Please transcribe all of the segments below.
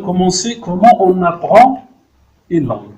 commencer comment on apprend une langue.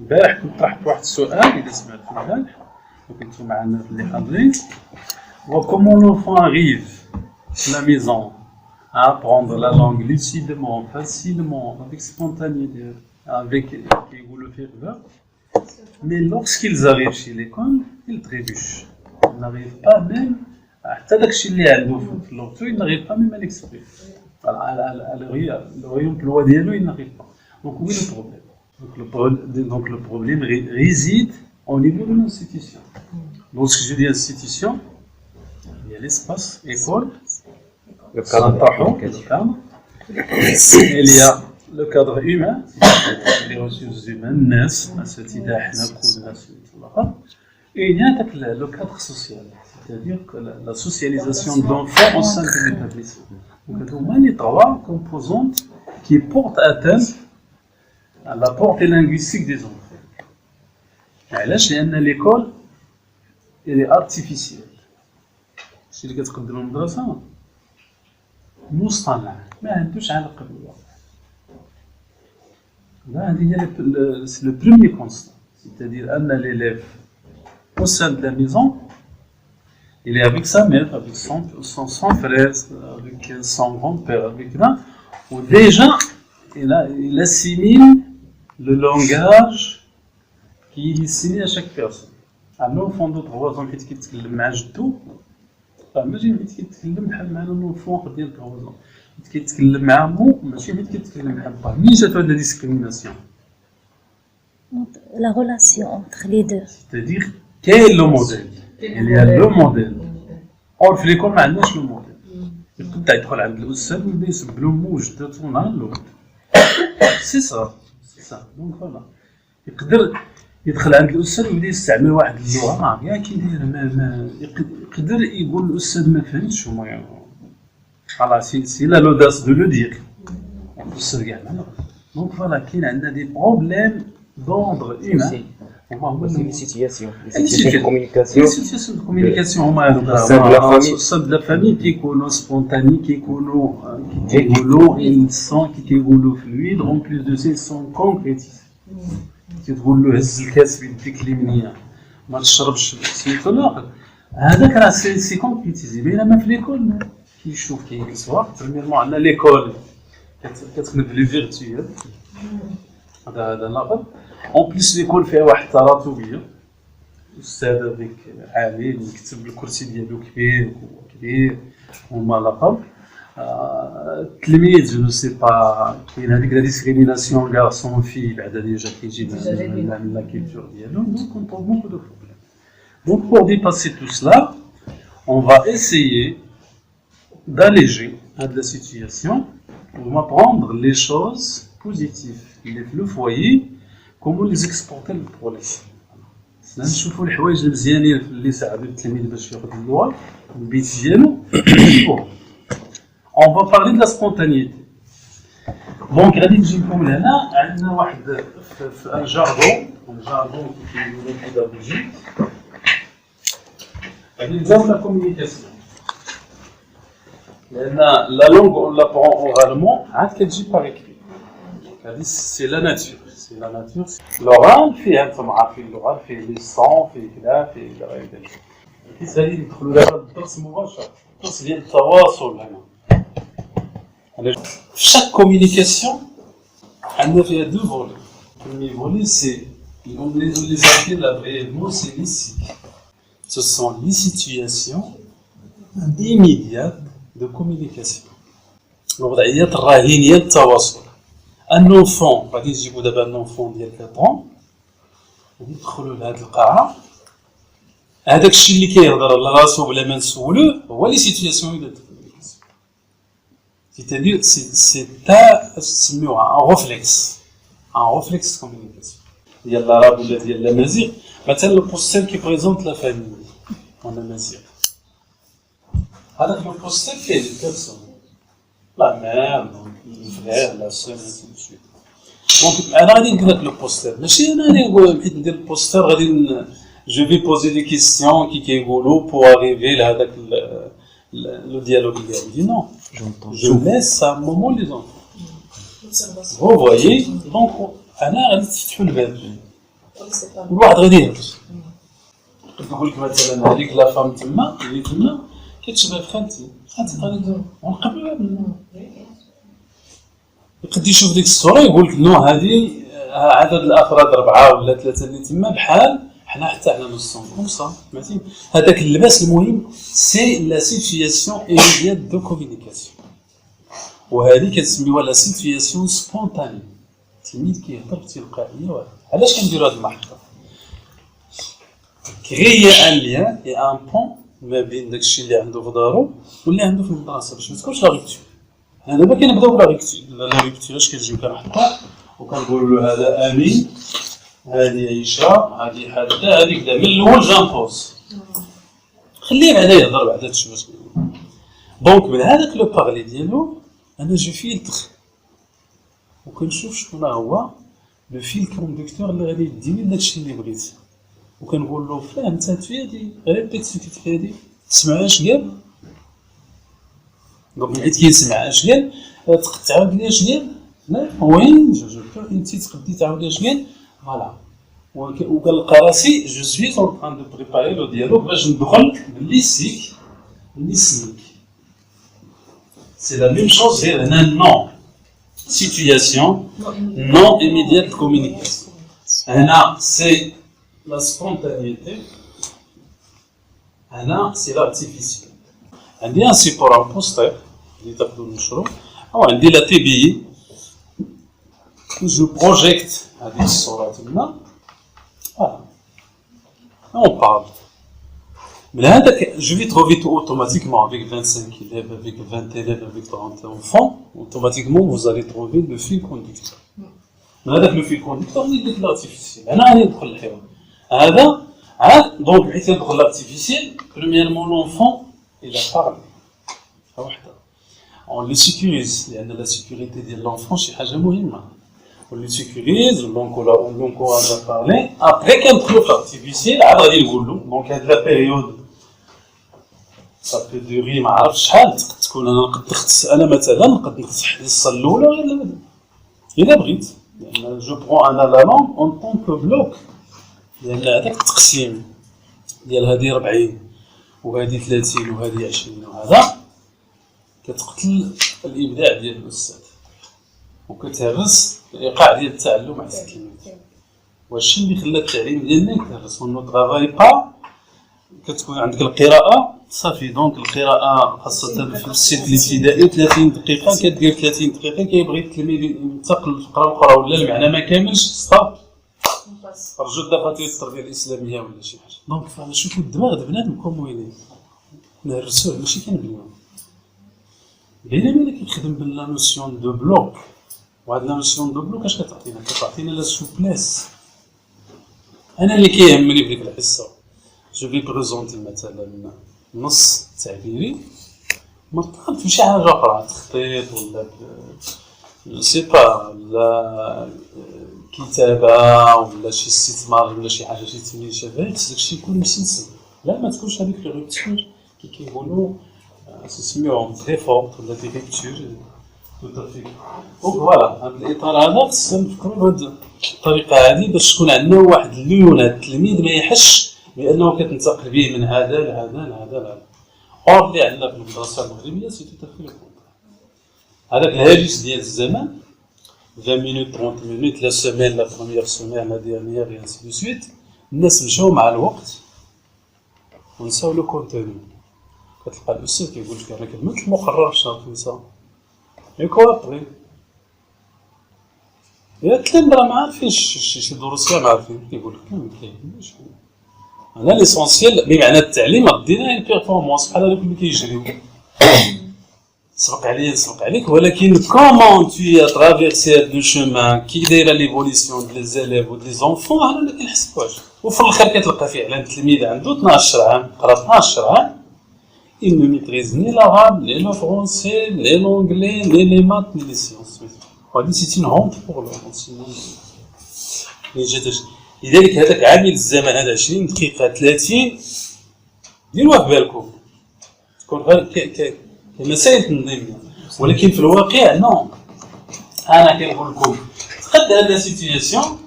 امبارح كنت طرحت واحد السؤال إذا سمعتوا البارح وكنتوا معنا في اللي حاضرين. Comment l'enfant arrive à la maison à apprendre la langue lucidement, facilement, avec spontanéité, avec le ferveur. Mais lorsqu'ils arrivent chez l'école, ils trébuchent. Ils n'arrivent pas même حتى داكشي اللي عنده في لغته il n'arrive pas même à l'exprimer. Le rayon ديالو il n'arrive pas. Donc où est le problème? Donc le problème réside au niveau de l'institution. Lorsque je dis institution, il y a l'espace, école, le cadre, il y a le cadre humain, les ressources humaines, et il y a le cadre social, c'est-à-dire que la socialisation de l'enfant au sein de l'établissement. Donc il y a les trois composantes qui portent atteinte à la portée linguistique des enfants. علاش؟ لأن l'école elle est artificielle. الشيء اللي كتقدم المدرسة مصطنع ما عندوش علاقة بالواقع. هذه هي le premier constat, c'est-à-dire أن l'élève au sein de la maison il est avec sa mère, avec son frère, avec son grand-père, avec là, où déjà il assimile le langage qui est destiné à chaque personne. Un enfant de 3 ans qui يتكلم مع جدو ماشي ملي كيتكلم بحال مع un enfant ديال 3 ans كيتكلم مع عمو ماشي ملي كيتكلم مع با. مين جات هاد discrimination? La relation entre les deux. C'est-à-dire quel est le modèle? Il y a le modèle. Or في l'école ما عندناش le modèle. يبدا يدخل عند الأستاذ ويبدا يسب له مو وجدته نهار الأول. C'est ça. Donc voilà. يقدر يدخل عند الأستاذ ويبدا يستعمل واحد اللغة ما عرف كاع كي يدير يقدر يقول الأستاذ ما فهمتش هما خلاص سي لا لوداس دو لو دير الأستاذ كاع ما نعرف. دونك فوالا كاين عندنا دي بروبليم دوندر هيومان. C'est une situation de communication. Les situations de communication au sein de la famille qui est spontané, qui est ils sont qui est fluide. En plus de ça, ils sont concrétisés. qui تقول له هز الكاس بيديك اليمنيه ما تشربش سميتو الاخر هذاك راه سي كومبليتيزي. بينما في ليكول كيشوف كيجلس وقت بريميرمون عندنا ليكول كتخدم لي فيرتويال هذا الاخر. اون بليس ليكول فيها واحد التراتبيه استاذ هذاك عالم يكتب الكرسي ديالو كبير وما لقب التلميذ جو سي با كاين هذيك لا ديسكريميناسيون غارسون في بعدا ديجا كيجي من لا كولتور ديالو. دونك on trouve beaucoup de problèmes. Donc pour dépasser tout cela, on va essayer d'alléger la situation pour m'apprendre les choses positives. Le foyer, comment les exporter le problème. نشوفوا الحوايج المزيانين اللي ساعدوا التلميذ باش ياخذ اللغه البيت ديالو. On va parler de la spontanéité. Donc, غادي نجيبكم لهنا عندنا واحد في jargon كيقولوا pédagogique. غادي نبداو لا communication. لأن la langue on l'apprend oralement عاد كتجي par écrit. هذه c'est la nature. C'est la nature. L'oral فيه انتم عارفين اللغة فيه لي سون فيه كذا فيه غير ذلك. غادي ندخلوا لهذا الدرس مباشر. الدرس ديال التواصل هنا. Chaque communication, elle a deux volets. Le premier volet, c'est, on les appelle brièvement, c'est les cycles. Ce sont les situations immédiates de communication. الوضعيات الرهينية للتواصل. Un enfant, غادي نجيبو دابا un enfant ديال 4 ans، غادي ندخلو لهاد القاعة، هذاك الشيء اللي كيهضر على راسو بلا ما نسولوه هو لي سيتوياسيون ديال c'est-à-dire c'est un réflexe de communication. Il y a l'arabe ou il y a l'amazigh. Maintenant le poster qui présente la famille en amazigh. Alors le poster fait les personnes, la mère, le frère, la sœur, et ainsi de suite. Donc أنا غادي ندير لك le poster. ماشي أنا اللي نقول بغيت ندير le poster غادي je vais poser des questions qui كيقولوا pour arriver لهذاك le dialogue. Il dit non. Je laisse à un moment les enfants. Vous voyez, donc أنا غادي تفتحوا الباب والواحد غادي يهرس. نقول لك مثلا هذيك لا فام تما اللي تما كتشبه خالتي غادي ونقبلها. يقد يشوف ديك الصورة يقول لك نو هذه عدد الأفراد 4 ولا 3 اللي تما بحال حنا حتى حنا نصهم كومسا فهمتي. هذاك اللباس المهم سي لا سيتوياسيون ايميديات دو كومونيكاسيون، وهذه كنسميوها لا سيتوياسيون سبونتاني. التلميذ كيهضر بتلقائيه. علاش كنديروا هذه المحطه؟ كريي ان ليان اي ان بون ما بين داكشي اللي عنده في دارو واللي عنده في المدرسه باش ما تكونش لا ريكتور. حنا دابا كنبداو بلا ريكتور. لا ريكتور اش كنجيو كنحطو وكنقولوا له هذا امين، هذه عيشه، هذه حاده، هذه كذا من الاول جامبوز. خليه بعدا يهضر بعدا تشوف اش كيقول. دونك من هذاك لو بارلي ديالو انا جو فيلتر وكنشوف شكون هو لو فيل كوندكتور اللي غادي يديني لداكشي اللي بغيت، وكنقول له فلان انت في هادي ريبيت في هادي تسمع اش قال. دونك حيت كيسمع اش قال تقدر تعاود لي اش قال. لا وين جو بو انت تقدري تعاودي اش قال فوالا. وكنلقى راسي جو سوي اون طران دو بريباري لو ديالوغ باش ندخل باللي سيك باللي سميك. سي لا ميم شوز غير هنا نو سيتوياسيون نو ايميديات كومونيكاسيون. هنا سي لا سبونتانيتي، هنا سي لارتيفيسيال. عندي ان سيبور ان بوستر اللي تاخذوا المشروع، او عندي لا تي بي جو بروجيكت هذه الصورة تما. فوالا اون بارل من هذاك جو في تروفي تو اوتوماتيكمون افيك 25 élèves, avec 20 élèves, avec 30 enfants, automatiquement vous allez trouver le fil conducteur. من هذاك لو فيل كوندكتور اللي ديك لارتيفيسيال. انا غادي ندخل الحوار هذا عاد. دونك حيت ندخل لارتيفيسيال بريميرمون لونفون الى بارلي وحده اون لي سيكوريز، لان لا سيكوريتي ديال لونفون شي حاجه مهمه. On le sécurise, donc on l'encourage à parler. Après qu'un truc artificiel, à vrai dire, donc il y a de la période. Ça peut durer, ما عرفتش شحال تكون. انا نقدر نخص انا مثلا نقدر نخص الحصه الاولى غير الابد الا بغيت، لان جو برون انا لا لونغ اون طون بلوك. لان هذاك التقسيم ديال هذه 40 وهذه 30 وهذه 20 وهذا كتقتل الابداع ديال الاستاذ وكتهرس الايقاع ديال التعلم على التلميذ. وهادشي اللي خلى التعليم ديالنا يتهرس. ونو طرافاي با كتكون عندك القراءه صافي. دونك القراءه خاصه في السيت الابتدائي 30 دقيقه كدير 30 دقيقه كيبغي التلميذ ينتقل الفقره الاخرى ولا المعنى ما كاملش ستوب رجع دابا التربيه الاسلاميه ولا شي حاجه. دونك شوفوا الدماغ بنادم كومويني نهرسوه ماشي كنبنيوه. بينما اللي كيخدم بلا نوسيون دو بلوك، وهاد لا نوسيون دو بلوك اش كتعطينا؟ كتعطينا لا سوبليس. انا اللي كيهمني في ديك الحصه جو في بريزونتي مثلا نص تعبيري مرتبط بشي حاجه اخرى، تخطيط ولا جو سي با ولا كتابه ولا شي استثمار ولا شي حاجه شي تمرين شباب، داكشي يكون مسلسل. لا ما تكونش هذيك لو ريبتير كي كيقولوا سميوهم تري فورت ولا دي ريبتير توتافي. دونك فوالا هذا الاطار هذا خصنا نفكروا بهذه الطريقه هذه باش تكون عندنا واحد اللون. هذا التلميذ ما يحسش بانه كتنتقل به من هذا لهذا لهذا لهذا. اور اللي عندنا في المدرسه المغربيه سي توتافي لو كونتر. هذاك الهاجس ديال الزمان 20 minutes 30 minutes لا سيمين لا بروميير سيمين لا ديرنيير اي انسي دو سويت. الناس مشاو مع الوقت ونساو لو كونتوني. كتلقى الاستاذ كيقول لك انا كلمت المقرر في شهر 5 يكون ابري يا التلاميذ راه ما عارفينش شي دروس ما عارفين. كيقول لك كامل كاين انا ليسونسيال بمعنى التعليم ردينا البيرفورمانس بحال هذوك اللي كيجريو سبق عليا نسبق عليك. ولكن كومون تو ترافيرسي هاد لو شومان كي دايره ليفوليسيون ديال لي زيليف و دي زونفون انا ما كنحسبوهاش. وفي الاخر كتلقى فعلا تلميذ عنده 12 عام قرا 12 عام il ne maîtrise ni l'arabe, ni le français, ni l'anglais, ni les maths, ni les sciences. C'est une honte pour l'enseignement. لذلك هذاك عامل الزمن هذا 20 دقيقة 30 ديروه في بالكم تكون غير كمسائل تنظيمية، ولكن في الواقع نو انا كنقول لكم تقد هاد لا سيتياسيون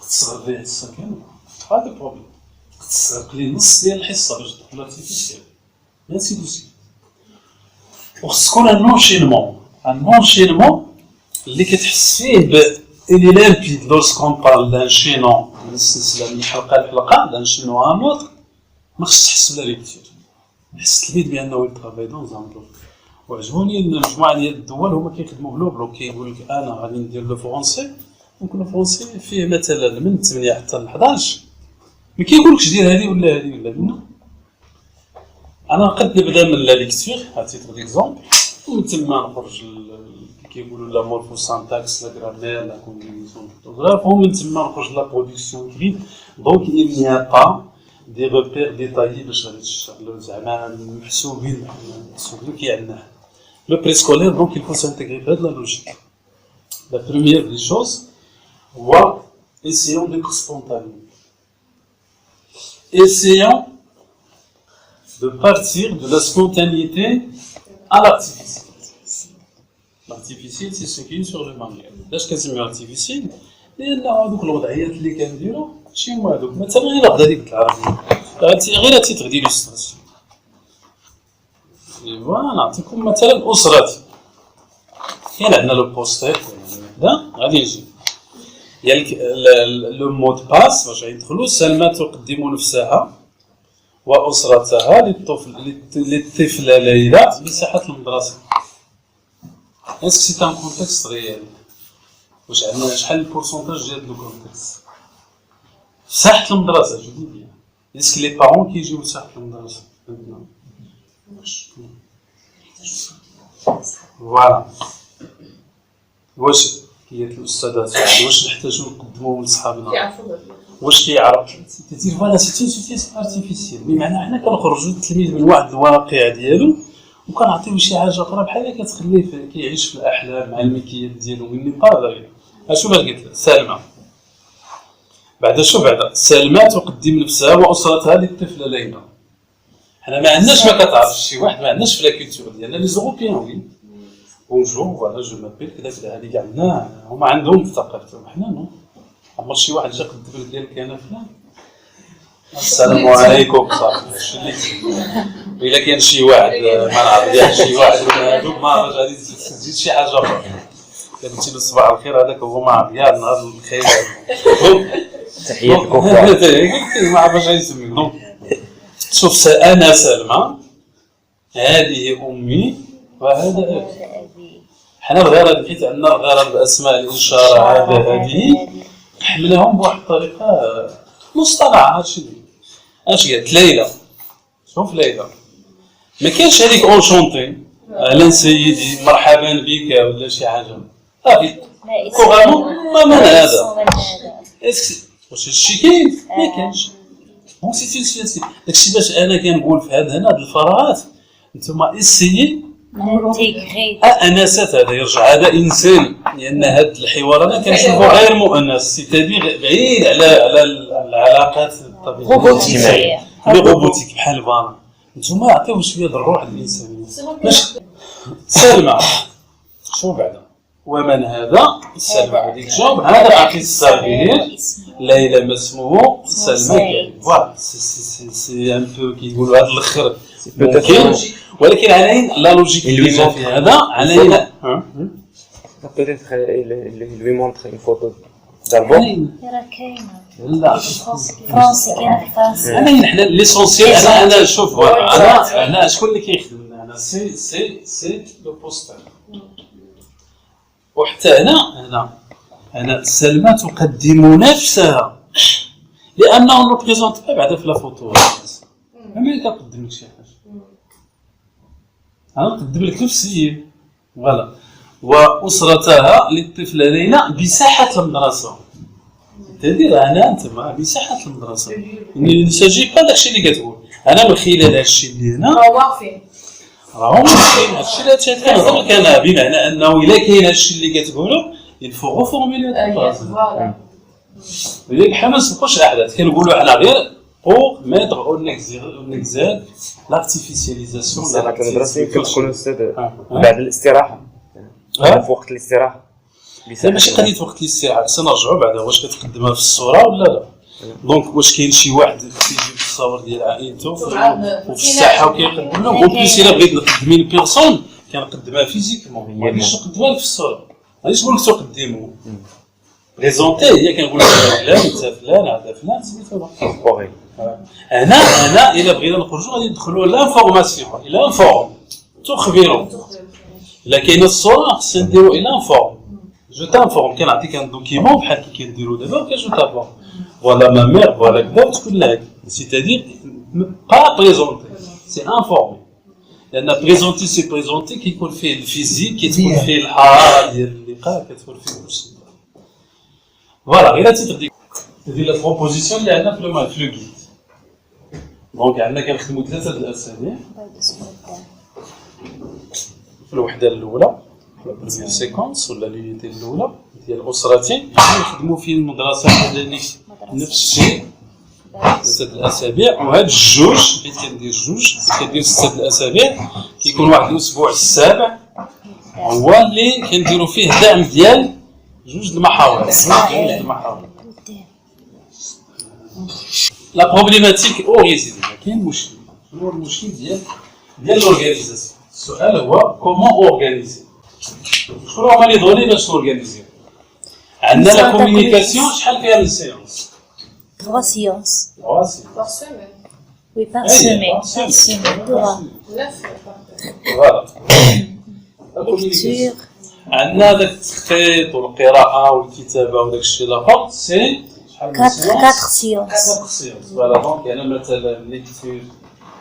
تصغر ليه السكن هذا بروبليم تسرق لي نص ديال الحصه باش تدخل لارتيفيسيال هادشي دوسي وخص تكون ان اونشينمون اللي كتحس فيه اللي لامبيد لورسكون بارل دان شينون من السلسله من حلقه لحلقه دان شينون ان اوتر ما خصش تحس بلا ليكتور حس التلميذ بانه يترافاي دون زان بلوك وعجبوني ان مجموعه ديال الدول هما كيخدموا بلوك كيقول لك انا غادي ندير لو فرونسي دونك لو فرونسي فيه مثلا من 8 حتى ل 11 ما كيقولكش دير هذه ولا هذه ولا لا انا نقد نبدا من لا ليكتور عطيت ديكزومبل ومن تما نخرج كيقولوا لا مورفوسانتاكس لا غرامير لا كومبينيسيون دوغراف ومن تما نخرج لا برودكسيون كريت دونك il n'y a pas des repères détaillés باش غادي تشتغلوا زعما محسوبين كي عندنا لو بريسكولير دونك il faut s'intégrer في هاد لا لوجيك la première des choses هو essayons d'être spontanés essayons de partir de la spontanéité à l'artificiel. L'artificiel, c'est ce qui est sur le manuel. Là, je كنسميو artificiel لأن هذوك الوضعيات اللي كنديرو ماشي هما هذوك مثلا غير غدا ديك العربية غير تيتر ديال ليستراسيون. إيوا نعطيكم مثلا أسرتي كاين عندنا لو بوستير هكذا غادي يجي ياك لو مود باس باش يدخلوا سلمى تقدم نفسها وأسرتها للطفلة ليلى بساحة المدرسة. Est-ce que c'est un contexte réel؟ واش عندنا شحال البورسونتاج ديال لو كونتكست؟ ساحة المدرسة جو دي بيان. Est-ce que les parents كيجيو لساحة المدرسة؟ فوالا. واش كيات الأستاذات واش نحتاجو نقدمو لصحابنا؟ واش كيعرف كتير فوالا سي اون سيتياسيون ارتيفيسيال بمعنى حنا كنخرجوا التلميذ من واحد الواقع ديالو وكنعطيو شي حاجه اخرى بحال كتخليه كيعيش في الاحلام مع المكيات ديالو مني با اشوف اش قلت سلمى بعد شو بعد سلمى تقدم نفسها واسرتها للطفله ليلى حنا ما عندناش ما كتعرفش شي واحد ما عندناش في لا كولتور ديالنا لي زوروبيان وي بونجور فوالا جو مابيل كذا كذا هذيك عندنا هما عندهم في ثقافتهم حنا نو عمر شي واحد جا قد لك ديالك انا فلان السلام عليكم صافي شليتي الا كاين شي واحد ما نعرف ديال شي واحد ولا هذوك ما عرفتش غادي تزيد شي حاجه اخرى قلتي له صباح الخير هذاك هو ما عرف يا نهار الخير تحية الكفار ما عرفش يسمي دونك شوف انا سلمى هذه امي وهذا ابي حنا الغرض حيت عندنا الغرض باسماء الاشاره هذه حملهم بواحد الطريقه مصطنعه هادشي اش قالت ليلى شوف ليلى ما كاينش هذيك اونشونتي اهلا سيدي مرحبا بك ولا شي حاجه صافي كوغامون ما من هذا واش هادشي كاين ما كاينش دونك سي سيتي داكشي باش انا كنقول في هاد الفراغات نتوما اسيي انست هذا يرجع هذا انسان لان هذا الحوار انا كنشوفه غير مؤنث سيتادير بعيد على العلاقات الطبيعيه لي روبوتيك بحال فانا نتوما عطيو شويه الروح الانسانيه سلمى شو بعدا ومن هذا سلمى هذيك جاوب هذا عقيل الصغير ليلى ما اسمه سلمى فوالا سي ان بو كيقولوا هذا الاخر ممكن ولكن علينا لا لوجيك اللي جا في هذا علينا peut-être lui montrer une photo d'album راه كاينه لا فرنسي كاينه في فرنسا انا حنا ليسونسيال انا شوف انا شكون اللي كيخدم انا سي لو بوستر وحتى هنا سلمى تقدم نفسها لانه نو بريزونت با بعدا في لا فوتو ما كنقدم لك شي حاجه انا نقدم لك نفسي فوالا واسرتها للطفله ليلى بساحه المدرسه تدير انا انت بساحه المدرسه يعني نسجل با داكشي اللي كتقول انا من خلال هادشي اللي هنا راهم كاين هادشي اللي تنهضر لك انا بمعنى انه الا كاين هادشي اللي كتقولوا يلفو غوفورميلي فوالا ياك حماس نبقاوش الاحداث كنقولوا حنا غير pour mettre en exergue l'artificialisation de المدرسة يمكن تكون أستاذ بعد الاستراحة في وقت الاستراحه لا ماشي قضيه وقت الاستراحه، سنرجعوا بعدا واش كتقدمها في الصوره ولا لا. دونك واش كاين شي واحد كيجيب التصاور ديال عائلته وفي الساحه وكيقدم له بليس الا بغيت نقدم من بيرسون كنقدمها فيزيكمون، ما غاديش نقدمها لك في الصوره، ما غاديش نقول لك تقدموا بريزونتي هي كنقول لك فلان انت فلان هذا فلان سميتو. هنا الا بغينا نخرجوا غادي ندخلوا لانفورماسيون الى انفورم تخبروا. الا كاينه الصوره خصنا نديروا الى انفورم جو تانفورم، كنعطيك ان دوكيمون بحال كي كنديروا دابا وكنجو تانفورم فوالا ما مير فوالا كذا وتكون لها سيتادير با بريزونتي سي انفورمي، لان بريزونتي سي بريزونتي كيكون فيه الفيزيك كتكون فيه الحراره ديال اللقاء كتكون فيه كلشي. فوالا غير تيترديك هذه لا بروبوزيسيون اللي عندنا في لو جيد. دونك عندنا كنخدموا 3 الاسابيع في الوحده الاولى في سيكونس ولا لينيتي الاولى ديال اسرتين نخدموا في المدرسه المدنيه نفس الشيء 3 الاسابيع. وهاد الجوج حيت كندير جوج كندير 6 الاسابيع كيكون واحد الاسبوع السابع هو اللي كنديروا فيه دعم ديال جوج المحاور. لا بروبليماتيك اوريزين كاين مشكل. شنو هو المشكل ديال الاورغانيزاسيون؟ السؤال هو كومون اورغانيزي، شنو هما لي دوني باش نورغانيزيو. عندنا لا كومونيكاسيون شحال فيها من سيونس؟ 3 séances. 3 سيونس. Oui, par semaine. Par semaine. 3. فوالا. لا كومونيكاسيون عندنا داك التخطيط والقراءة والكتابة وداك الشيء الآخر سي شحال من 4 سيونس؟ séances. 4 سيونس. فوالا دونك يعني مثلا ليكتور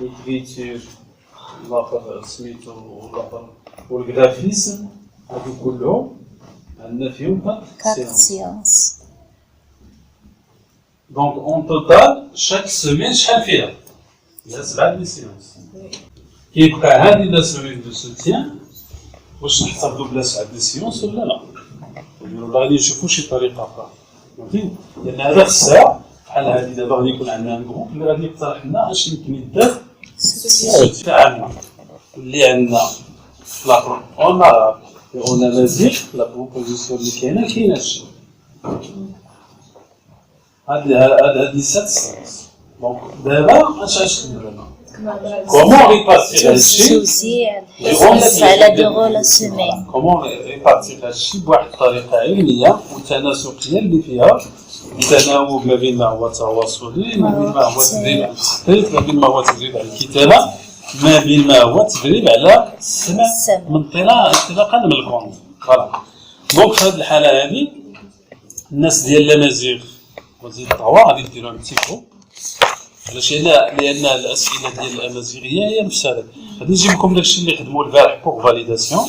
إكريتور الآخر سميتو والآخر والغرافيسم هادو كلهم عندنا فيهم 4 4 سيونس. séances. دونك اون توتال شاك سيمين شحال فيها؟ فيها 7 سيونس. كيبقى هذه لا سيمين دو سوتيان واش نحتفظوا بلا 7 سيونس ولا لا؟ ولا غادي نشوفوا شي طريقه اخرى فهمتي؟ لان هذا خصها بحال هذه دابا غادي يكون عندنا ان جروب اللي غادي يقترح لنا اش يمكن يدار تاعنا اللي عندنا في لاكرون اون لازيك لا بروبوزيسيون اللي كاينه هادشي. هاد 7 سيونس. دونك دابا اش نديرو هنا؟ كومون ريبارتير هادشي؟ على 2 la semaine. كومون ريبارتير هادشي بواحد الطريقه علميه وتناسقيه اللي فيها تناوب ما بين ما هو تواصلي، ما بين ما هو تدريب على التخطيط، ما بين ما هو تدريب على الكتابه، ما بين ما هو تدريب على السمع انطلاقا من الكونت. فوالا دونك في هذه الحاله هذه الناس ديال الامازيغ وزيد الطوا غادي يديروا ان بتي جروب. علاش؟ لان الاسئله ديال الامازيغيه هي نفسها. غادي نجيب لكم داكشي اللي خدموا البارح بوغ فاليداسيون